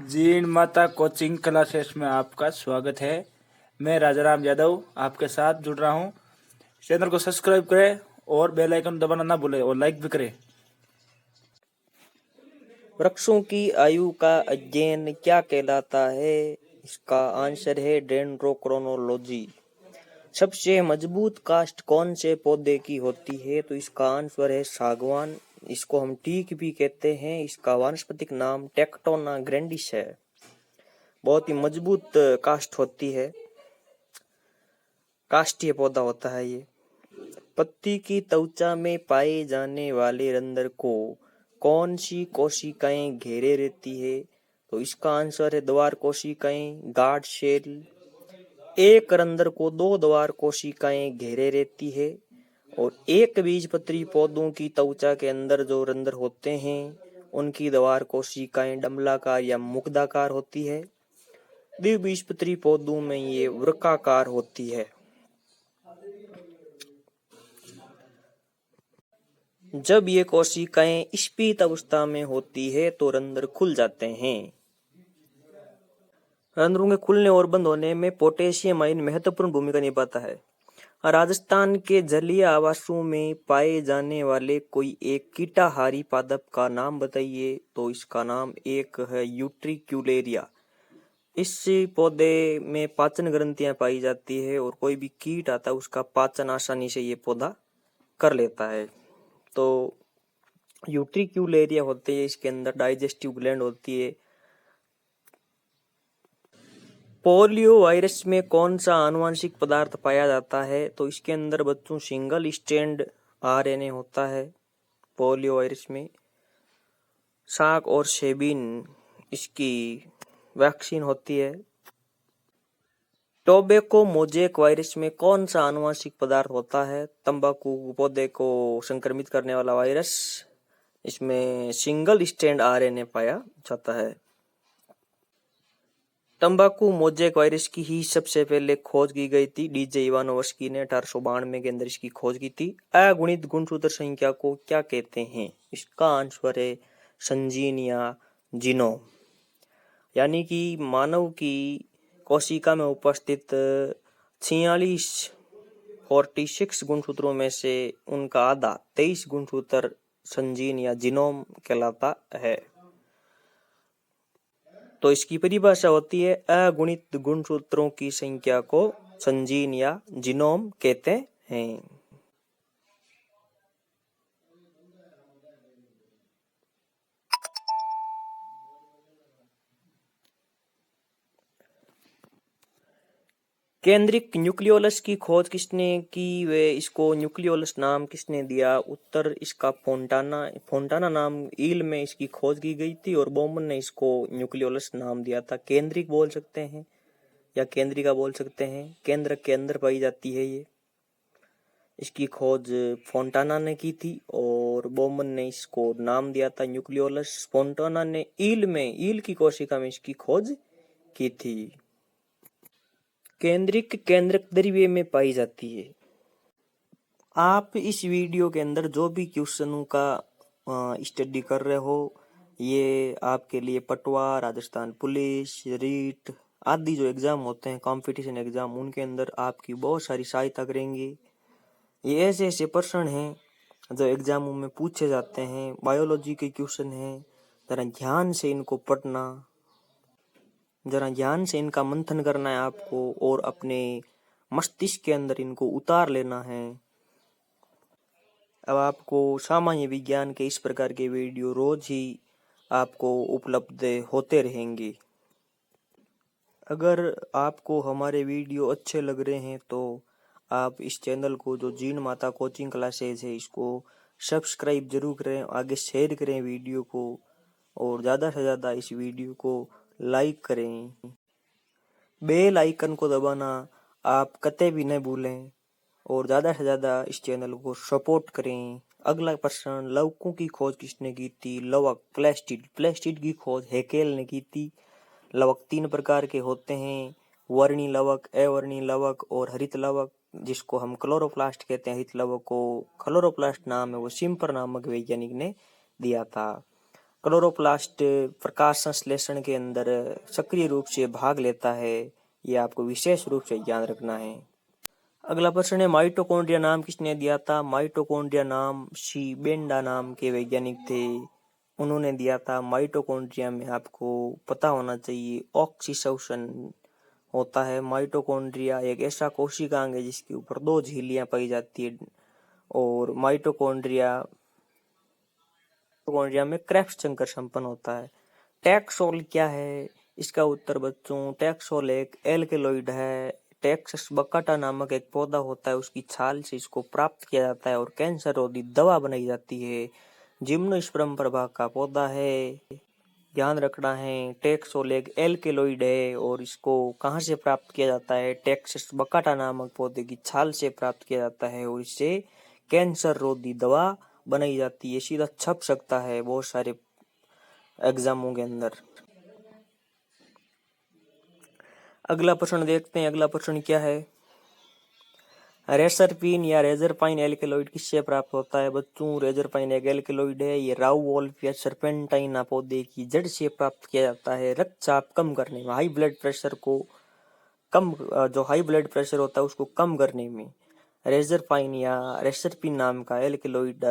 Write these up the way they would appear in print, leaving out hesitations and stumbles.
Jeen Mata coaching classes में आपका स्वागत है। मैं राजाराम यादव आपके साथ जुड़ रहा हूं। चैनल को सब्सक्राइब करें और बेल आइकन दबाना ना भूलें और लाइक भी करें। वृक्षों की आयु का अध्ययन क्या कहलाता है? इसका आंसर है डेंड्रोक्रोनोलॉजी। सबसे मजबूत काष्ठ कौन से पौधे की होती है? तो इसका आंसर है सागवान। इसको हम टीक भी कहते हैं। इसका वानस्पतिक नाम टेक्टोना ग्रैंडिस है। बहुत ही मजबूत काष्ठ होती है, काष्ठीय पौधा होता है ये। पत्ती की त्वचा में पाए जाने वाले रंध्र को कौन सी कोशिकाएं घेरे रहती है? तो इसका आंसर है द्वार कोशिकाएं, गार्ड सेल। एक रंध्र को दो द्वार कोशिकाएं घेरे रहती है और एक बीजपत्री पौधों की त्वचा के अंदर जो रंध्र होते हैं उनकी द्वार कोशिकाएं डमलाकार या मुग्धाकार होती है। द्विबीजपत्री पौधों में ये वृक्काकार होती है। जब ये कोशिकाएं स्फीत अवस्था में होती है तो रंध्र खुल जाते हैं। रंध्रों के खुलने और बंद होने में पोटेशियम आयन महत्वपूर्ण भूमिका निभाता है। राजस्थान के जलीय आवासों में पाए जाने वाले कोई एक कीटाहारी पादप का नाम बताइए। तो इसका नाम एक है यूट्रिक्यूलेरिया। इस पौधे में पाचन ग्रंथियां पाई जाती है और कोई भी कीट आता है उसका पाचन आसानी से ये पौधा कर लेता है। तो यूट्रिक्यूलेरिया होते हैं, इसके अंदर डाइजेस्टिव ग्लैंड होती है। पोलियो वायरस में कौन सा आनुवंशिक पदार्थ पाया जाता है? तो इसके अंदर बच्चों सिंगल स्ट्रैंड आरएनए होता है। पोलियो वायरस में साक और सेबिन इसकी वैक्सीन होती है। टोबैको मोजेक वायरस में कौन सा आनुवंशिक पदार्थ होता है? तंबाकू पौधे को संक्रमित करने वाला वायरस। इसमें सिंगल स्ट्रैंड आरएनए पाया जाता है। तंबाकू मोजेक वायरस की ही सबसे पहले खोज की गई थी। डीजे इवानोव्स्की ने 1892 के अंदर इसकी खोज की थी। अगुणित गुणसूत्र संख्या को क्या कहते हैं? इसका आंसर है संजीनिया जीनोम। यानी कि मानव की कोशिका में उपस्थित 46 गुणसूत्रों में से उनका आधा 23 गुणसूत्र संजीन या जीनोम कहलाता है। तो इसकी परिभाषा होती है अगुणित गुणसूत्रों की संख्या को संजीन या जीनोम कहते हैं। केंद्रिक न्यूक्लियोलस की खोज किसने की? वे इसको न्यूक्लियोलस नाम किसने दिया? उत्तर इसका फोंटाना नाम ईल में इसकी खोज की गई थी और बोमन ने इसको न्यूक्लियोलस नाम दिया था। केंद्रिक बोल सकते हैं या केंद्रिका बोल सकते हैं। केंद्र के अंदर पाई जाती है ये। इसकी खोज फोंटाना ने की थी और बोमन ने इसको नाम दिया था न्यूक्लियोलस। फोंटाना ने ईल की कोशिका में इसकी खोज की थी। केंद्रिक केंद्रक द्रव्य में पाई जाती है। आप इस वीडियो के अंदर जो भी क्वेश्चनों का स्टडी कर रहे हो, ये आपके लिए पटवा, राजस्थान पुलिस, रीट आदि जो एग्जाम होते हैं, कंपटीशन एग्जाम, उनके अंदर आपकी बहुत सारी सहायता करेंगे। ये ऐसे ऐसे प्रश्न हैं जो एग्जामों में पूछे जाते हैं। बायोलॉजी के क्वेश्चन हैं, जरा ध्यान से इनको पढ़ना, जरा ध्यान से इनका मंथन करना है आपको और अपने मस्तिष्क के अंदर इनको उतार लेना है। अब आपको सामान्य विज्ञान के इस प्रकार के वीडियो रोज ही आपको उपलब्ध होते रहेंगे। अगर आपको हमारे वीडियो अच्छे लग रहे हैं तो आप इस चैनल को, जो जीण माता कोचिंग क्लासेस है, इसको सब्सक्राइब जरूर करें, आगे शेयर करें वीडियो को और ज़्यादा से ज़्यादा इस वीडियो को लाइक करें। बेल आइकन को दबाना आप कतई भी न भूलें और ज़्यादा से ज़्यादा इस चैनल को सपोर्ट करें। अगला प्रश्न, लवकों की खोज किसने की थी? लवक प्लेस्टिड की खोज हैकेल ने की थी। लवक 3 प्रकार के होते हैं, वर्णी लवक, अवर्णी लवक और हरित लवक, जिसको हम क्लोरोप्लास्ट कहते हैं। हरित लवक को क्लोरोप्लास्ट नाम है वो सिम्पर नामक वैज्ञानिक ने दिया था। क्लोरोप्लास्ट प्रकाश संश्लेषण के अंदर सक्रिय रूप से भाग लेता है। ये आपको विशेष रूप से ध्यान रखना है। अगला प्रश्न है, माइटोकॉन्ड्रिया नाम किसने दिया था? माइटोकॉन्ड्रिया नाम सी बेंडा नाम के वैज्ञानिक थे, उन्होंने दिया था। माइटोकॉन्ड्रिया में आपको पता होना चाहिए ऑक्सीसोशन होता है। माइटोकॉन्ड्रिया एक ऐसा कोशिकांग है जिसके ऊपर 2 झिल्लियां पाई जाती है और माइटोकॉन्ड्रिया में क्रेब्स चक्कर संपन्न होता है। टैक्सोल क्या है? इसका उत्तर बच्चों, टैक्सोल एक एल्केलॉइड है। टैक्सस बकाटा नामक एक पौधा होता है, उसकी छाल से इसको प्राप्त किया जाता है और कैंसर रोधी दवा बनाई जाती है। जिम्नोस्पर्म प्रभाग का पौधा है, ध्यान रखना है। टैक्सोल एक एल्केलॉइड है और इसको कहाँ से प्राप्त किया जाता है? टैक्सस बकाटा नामक पौधे की छाल से प्राप्त किया जाता है और इससे कैंसर रोधी दवा बनाई जाती है। सीधा छप सकता है बहुत सारे एग्जामों के अंदर। अगला प्रश्न देखते हैं। अगला प्रश्न क्या है? रेसरपिन या रेजरपाइन एल्केलॉइड किससे प्राप्त होता है? बच्चों, रेजरपाइन एक एल्केलॉइड है, ये राउवोल्फ या सर्पेंटाइना पौधे की जड़ से प्राप्त किया जाता है। रक्तचाप कम करने में, हाई ब्लड प्रेशर को कम, जो हाई ब्लड प्रेशर होता है उसको कम करने में रेजरपाइन या रेसरपिन नाम का एल्केलॉइड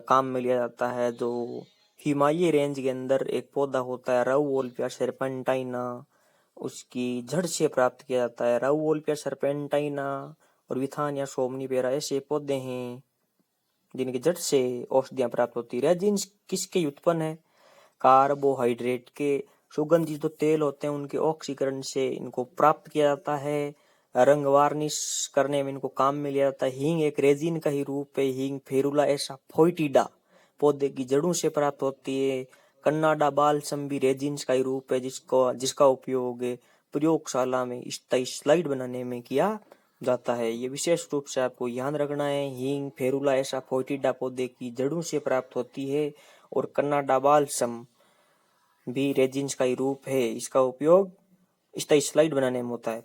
काम में लिया जाता है। जो हिमालय रेंज के अंदर एक पौधा होता है राउवोल्फ या सर्पेंटाइना, उसकी जड़ से प्राप्त किया जाता है। राउवोल्फ या सर्पेंटाइना और विथान या सोमनीफेरा ऐसे पौधे हैं जिनकी जड़ से औषधियां प्राप्त होती है। रेजिन्स किसके उत्पन्न है? कार्बोहाइड्रेट के। सुगंधित जो तेल होते हैं उनके ऑक्सीकरण से इनको प्राप्त किया जाता है। रंग वार्निश करने में इनको काम में लिया जाता है। हींग एक रेजिन का ही रूप है। हींग फेरुला एसा फोइटिडा पौधे की जड़ों से प्राप्त होती है। कन्नाडा बालसम भी रेजिन्स का ही रूप है जिसका उपयोग प्रयोगशाला में स्लाइड बनाने में किया जाता है। ये विशेष रूप से आपको याद रखना है। हींग फेरुला एसा फोइटिडा पौधे की जड़ों से प्राप्त होती है और कन्नाडा बालसम भी रेजिन्स का ही रूप है। इसका उपयोग स्लाइड बनाने में होता है।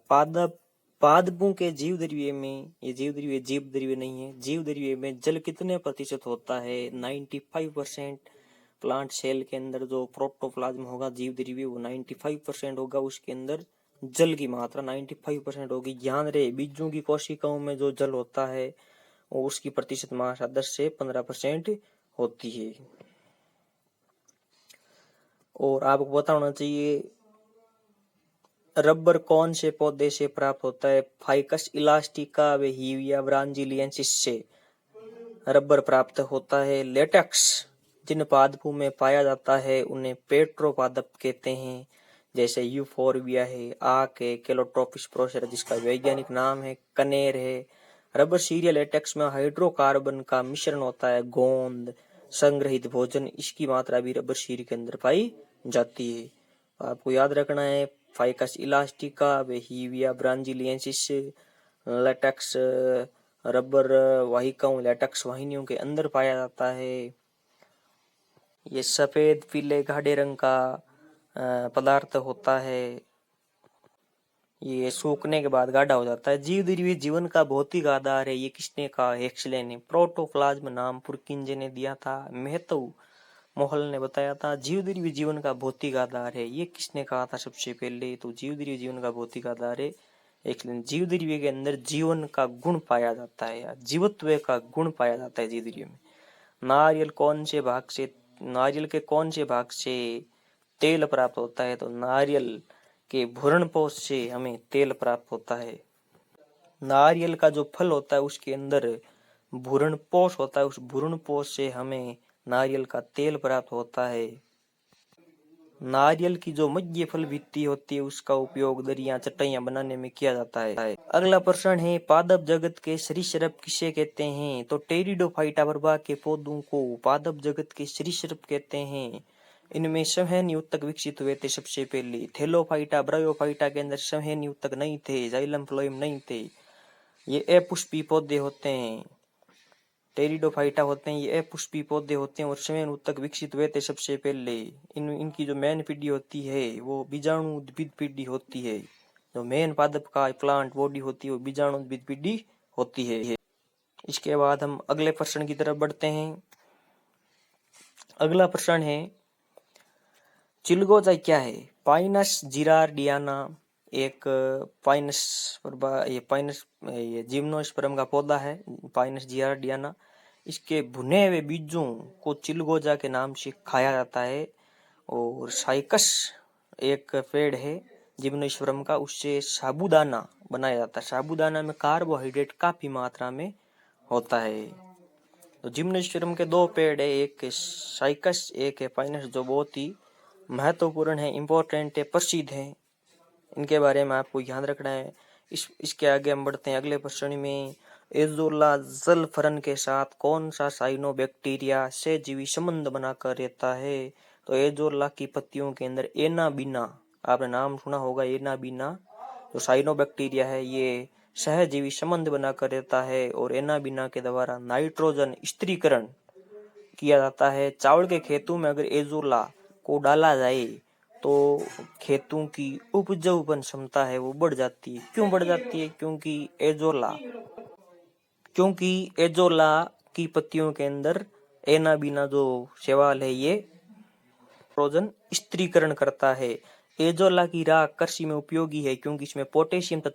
पादपों के जीव द्रव्य में, ये जीव द्रव्य नहीं है, जीव द्रव्य में जल कितने प्रतिशत होता है? 95%। प्लांट सेल के अंदर जो प्रोटोप्लाज्म होगा जीव द्रव्य वो 95% होगा, उसके अंदर जल की मात्रा 95% होगी। ध्यान रहे, बीजों की कोशिकाओं में जो जल होता है वो उसकी प्रतिशत मात्रा 10 से 15% होती है। और आपको पता होना चाहिए रबर कौन से पौधे से प्राप्त होता है? फाइकस इलास्टिका व हीविया ब्रांजिलियंसिस से रबर प्राप्त होता है। लेटेक्स जिन पादपों में पाया जाता है उन्हें पेट्रोपादप कहते हैं, जैसे यूफोर्बिया है, आक है, केलोट्रोपिस प्रोसेरा जिसका वैज्ञानिक नाम है कनेर है। रबर सीरियल लेटेक्स में हाइड्रोकार्बन का मिश्रण होता है। गोंद संग्रहित भोजन, इसकी मात्रा भी रबर सीरी के अंदर पाई जाती है। आपको याद रखना है फाइकस इलास्टिका व हीविया ब्रांजिलियंसिस लेटेक्स रबर वाहिकाओं लेटेक्स वाहिनियों के अंदर पाया जाता है। ये सफेद पीले गाढ़े रंग का पदार्थ होता है। ये सूखने के बाद गाढ़ा हो जाता है। जीव द्रव्य जीवन का भौतिक आधार है, ये किसने कहा? हेक्सले ने। प्रोटोप्लाज्म नाम पुरकिंजे ने दिया था। मेहतो मोहल ने बताया था। जीव द्रव्य जीवन का भौतिक आधार है, ये किसने कहा था सबसे पहले? तो जीव द्रव्य जीवन का भौतिक आधार है हेक्सले। जीव द्रव्य के अंदर जीवन का गुण पाया जाता है या जीवत्व का गुण पाया जाता है जीव द्रव्य में। नारियल के कौन से भाग से तेल प्राप्त होता है? तो नारियल के भ्रूणपोष से हमें तेल प्राप्त होता है। नारियल का जो फल होता है उसके अंदर भ्रूणपोष होता है, उस भ्रूणपोष से हमें नारियल का तेल प्राप्त होता है। नारियल की जो मध्य फल भित्ति होती है उसका उपयोग दरिया चटाइयां बनाने में किया जाता है। अगला प्रश्न है, पादप जगत के सरीसृप किसे कहते हैं? तो टेरिडोफाइटा प्रभाग के पौधों को पादप जगत के सरीसृप कहते हैं। इनमें संवहनी ऊतक विकसित हुए थे सबसे पहले। थैलोफाइटा ब्रायोफाइटा के अंदर संवहनी ऊतक नहीं थे, जाइलम फ्लोएम नहीं थे। ये अपुष्पी पौधे होते हैं, टेरिडोफाइटा होते हैं, ये अपुष्पी पौधे होते हैं और संवहनी ऊतक विकसित हुए थे सबसे पहले। इनकी जो मेन पीढ़ी होती है वो बीजाणु उद्भिद पीढ़ी होती है। जो मेन पादप का प्लांट बॉडी होती है वो बीजाणु उद्भिद पीढ़ी होती है। इसके बाद हम अगले प्रश्न की तरफ बढ़ते हैं। अगला प्रश्न है, चिलगोजा क्या है? पाइनस जिरार्डियाना एक ये जिम्नोस्पर्म का पौधा है, पाइनस जिरार्डियाना। इसके भुने हुए बीजों को चिलगोजा के नाम से खाया जाता है। और साइकस एक पेड़ है जिम्नोस्पर्म का, उससे साबूदाना बनाया जाता है। साबूदाना में कार्बोहाइड्रेट काफी मात्रा में होता है। तो जिम्नोस्पर्म के दो पेड़ है, एक है साइकस, एक है पाइनस, जो बहुत ही महत्वपूर्ण है, इम्पोर्टेंट है, प्रसिद्ध है। इनके बारे में आपको ध्यान रखना है। इसके आगे हम बढ़ते हैं अगले प्रश्न में। एजोला जल फरन के साथ कौन सा साइनोबैक्टीरिया सहजीवी संबंध बनाकर रहता है? तो एजोला की पत्तियों के अंदर एनाबीना, आपने नाम सुना होगा एनाबीना, जो साइनोबैक्टीरिया है ये सहजीवी संबंध बनाकर रहता है। और एनाबीना के द्वारा नाइट्रोजन स्थिरीकरण किया जाता है। चावल के खेतों में अगर एजोला को डाला जाए तो खेतों की उपजाऊपन क्षमता है वो बढ़ जाती है। क्यों बढ़ जाती है? क्योंकि एजोला की पत्तियों के अंदर एनाबीना जो शैवाल है ये नाइट्रोजन स्थिरीकरण करता है। एजोला की राख कृषि में उपयोगी है क्योंकि इसमें पोटेशियम तत्व